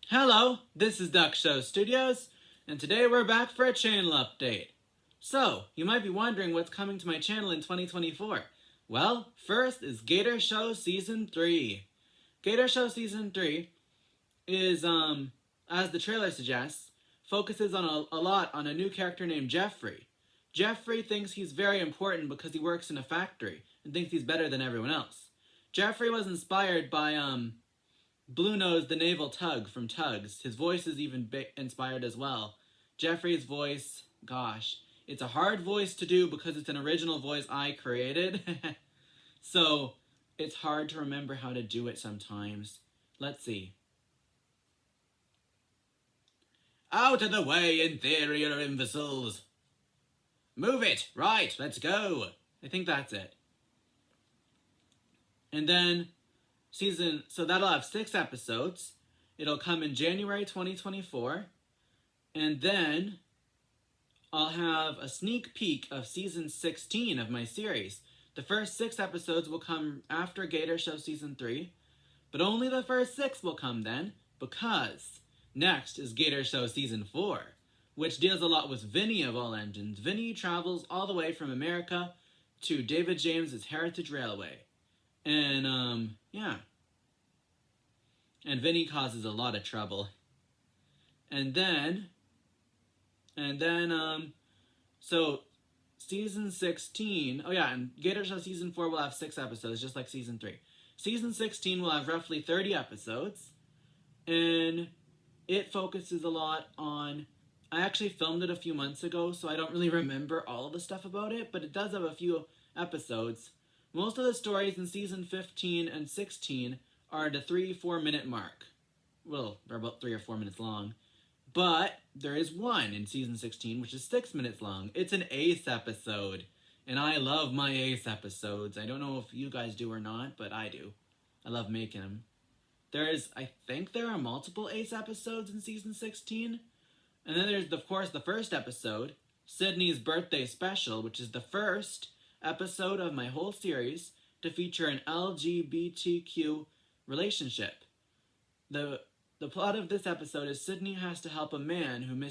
Hello, this is Duck Show Studios, and today we're back for a channel update. So, you might be wondering what's coming to my channel in 2024. Well, first is Gator Show Season 3. Gator Show Season 3 is, as the trailer suggests, focuses on a lot on a new character named Jeffrey. Jeffrey thinks he's very important because he works in a factory and thinks he's better than everyone else. Jeffrey was inspired by, Blue Nose, the naval tug from Tugs. His voice is even inspired as well. Jeffrey's voice, gosh, it's a hard voice to do because it's an original voice I created. So, it's hard to remember how to do it sometimes. Let's see. Out of the way, inferior imbeciles! Move it! Right, let's go! I think that's it. And then so that'll have 6 episodes. It'll come in January 2024. And then I'll have a sneak peek of season 16 of my series. The first 6 episodes will come after Gator Show Season 3, but only the first 6 will come then, because next is Gator Show Season 4, which deals a lot with Vinny of all engines. Vinny travels all the way from America to David James's Heritage Railway. And, yeah. And Vinny causes a lot of trouble. And then, so season 16, oh yeah, and Gator Show Season 4 will have 6 episodes, just like Season 3. Season 16 will have roughly 30 episodes, and it focuses a lot on, I actually filmed it a few months ago, so I don't really remember all of the stuff about it, but it does have a few episodes. Most of the stories in Season 15 and 16 are the 3-4 minute mark. Well, they're about 3 or 4 minutes long. But there is one in Season 16 which is 6 minutes long. It's an Ace episode. And I love my Ace episodes. I don't know if you guys do or not, but I do. I love making them. I think there are multiple Ace episodes in Season 16. And then there's, of course, the first episode, Sydney's Birthday Special, which is the first episode of my whole series to feature an LGBTQ relationship. The plot of this episode is Sydney has to help a man who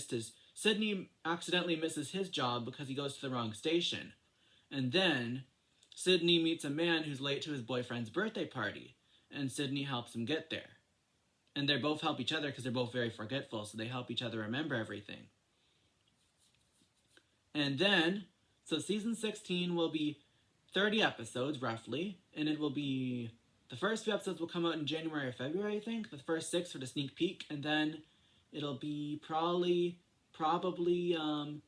Sydney accidentally misses his job because he goes to the wrong station. And then Sydney meets a man who's late to his boyfriend's birthday party, and Sydney helps him get there. And they both help each other because they're both very forgetful, so they help each other remember everything. And then, so season 16 will be 30 episodes, roughly, and it will be, the first few episodes will come out in January or February, I think. The first 6 are the sneak peek, and then it'll be probably, let's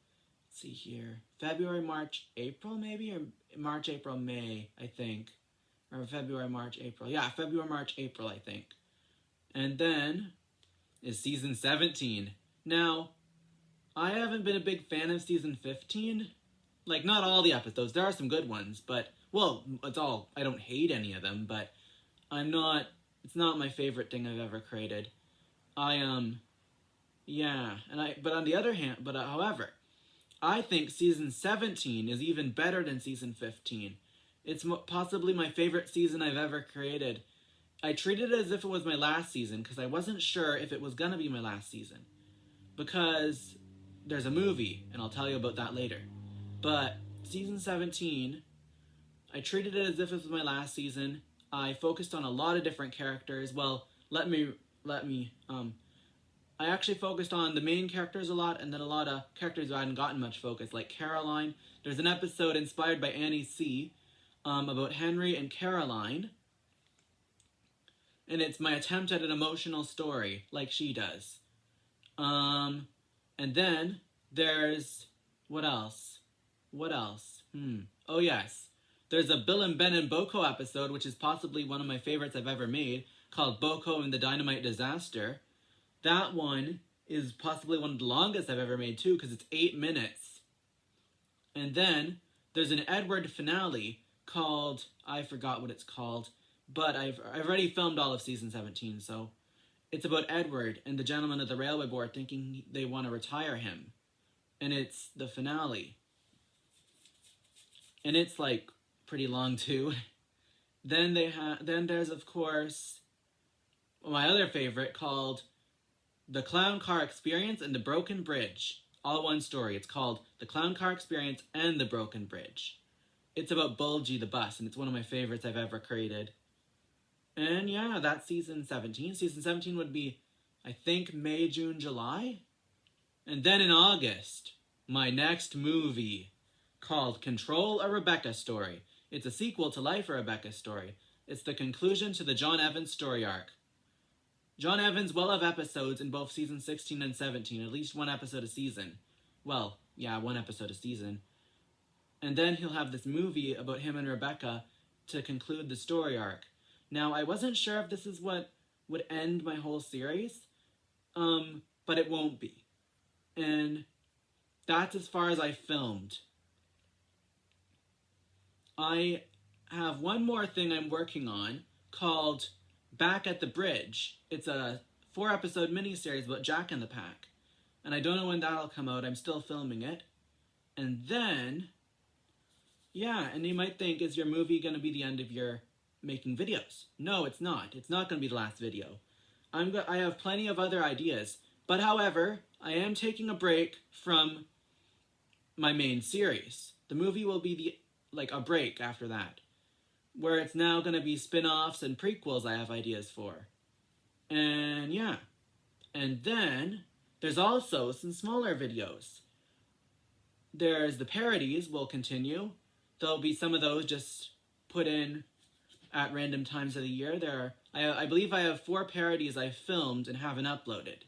see here, February, March, April, maybe? Or March, April, May, I think. Or February, March, April. Yeah, February, March, April, I think. And then is season 17. Now, I haven't been a big fan of season 15. Like, not all the episodes. There are some good ones, but, well, I don't hate any of them, but it's not my favorite thing I've ever created. However, I think season 17 is even better than season 15. It's possibly my favorite season I've ever created. I treated it as if it was my last season because I wasn't sure if it was going to be my last season. Because there's a movie, and I'll tell you about that later. But season 17, I treated it as if it was my last season. I focused on a lot of different characters. Well, I actually focused on the main characters a lot, and then a lot of characters who hadn't gotten much focus, like Caroline. There's an episode inspired by Annie C. About Henry and Caroline. And it's my attempt at an emotional story, like she does. And then there's, what else? Oh yes, there's a Bill and Ben and Boko episode, which is possibly one of my favorites I've ever made, called Boko and the Dynamite Disaster. That one is possibly one of the longest I've ever made too, because it's 8 minutes. And then there's an Edward finale called, I forgot what it's called, but I've already filmed all of season 17, so it's about Edward and the gentleman at the railway board thinking they want to retire him. And it's the finale. And it's, like, pretty long, too. Then there's, of course, my other favorite called The Clown Car Experience and The Broken Bridge. All one story. It's called The Clown Car Experience and The Broken Bridge. It's about Bulgy the bus, and it's one of my favorites I've ever created. And yeah, that's season 17. Season 17 would be, I think, May, June, July. And then in August, my next movie called Control, a Rebecca Story. It's a sequel to Life, a Rebecca Story. It's the conclusion to the John Evans story arc. John Evans will have episodes in both season 16 and 17, at least one episode a season. Well, yeah, one episode a season. And then he'll have this movie about him and Rebecca to conclude the story arc. Now, I wasn't sure if this is what would end my whole series, but it won't be. And that's as far as I filmed. I have one more thing I'm working on called Back at the Bridge. It's a 4-episode miniseries about Jack in the Pack. And I don't know when that'll come out. I'm still filming it. And then, yeah, and you might think, is your movie going to be the end of your making videos? No, it's not. It's not going to be the last video. I have plenty of other ideas. But however, I am taking a break from my main series. The movie will be a break after that, where it's now going to be spin-offs and prequels I have ideas for. And yeah. And then there's also some smaller videos. There's the parodies will continue. There'll be some of those just put in at random times of the year. I believe I have 4 parodies I filmed and haven't uploaded.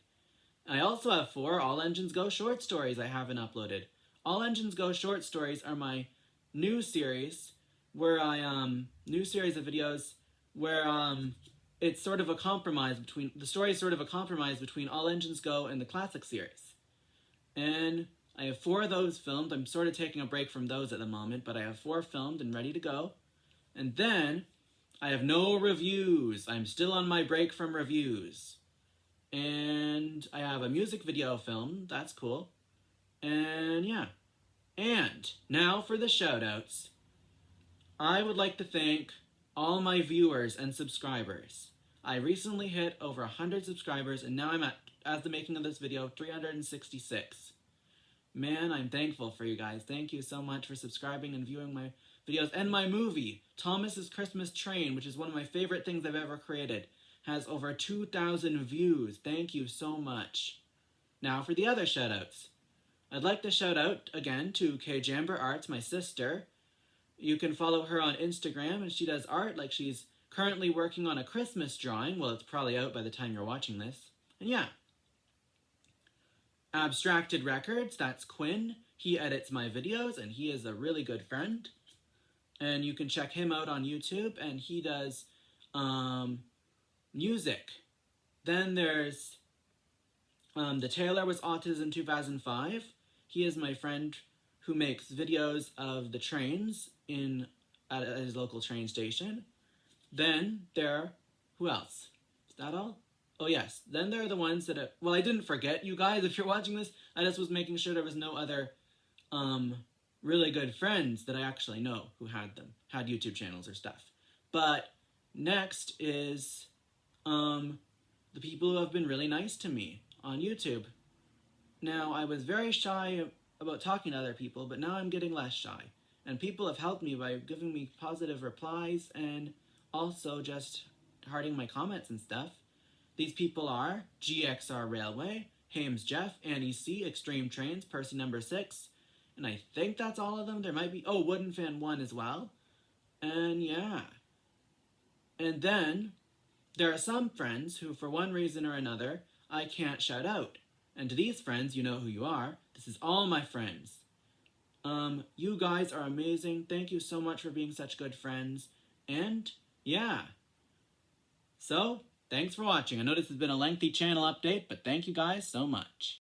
I also have 4 All Engines Go short stories I haven't uploaded. All Engines Go short stories are my new series where new series of videos where it's sort of a compromise between, the story is sort of a compromise between All Engines Go and the classic series. And I have 4 of those filmed. I'm sort of taking a break from those at the moment, but I have 4 filmed and ready to go. And then I have no reviews. I'm still on my break from reviews. And I have a music video filmed. That's cool. And yeah. And now for the shoutouts. I would like to thank all my viewers and subscribers. I recently hit over 100 subscribers, and now I'm at, as the making of this video, 366. Man, I'm thankful for you guys. Thank you so much for subscribing and viewing my videos. And my movie, Thomas's Christmas Train, which is one of my favorite things I've ever created, has over 2,000 views. Thank you so much. Now for the other shoutouts. I'd like to shout out again to Kay Jamber Arts, my sister. You can follow her on Instagram, and she does art like she's currently working on a Christmas drawing. Well, it's probably out by the time you're watching this. And yeah. Abstracted Records, that's Quinn. He edits my videos, and he is a really good friend. And you can check him out on YouTube, and he does music. Then there's The Taylor Was Autism 2005. He is my friend who makes videos of the trains at his local train station. Then who else? Is that all? Oh yes, then there are the ones that well, I didn't forget you guys, if you're watching this. I just was making sure there was no other really good friends that I actually know who had YouTube channels or stuff. But next is the people who have been really nice to me on YouTube. Now, I was very shy about talking to other people, but now I'm getting less shy. And people have helped me by giving me positive replies and also just hearting my comments and stuff. These people are GXR Railway, Hames Jeff, Annie C, Extreme Trains, Person Number 6, and I think that's all of them. There might be, oh, Wooden Fan 1 as well. And yeah. And then there are some friends who, for one reason or another, I can't shout out. And to these friends, you know who you are. This is all my friends. You guys are amazing. Thank you so much for being such good friends. And yeah. So, thanks for watching. I know this has been a lengthy channel update, but thank you guys so much.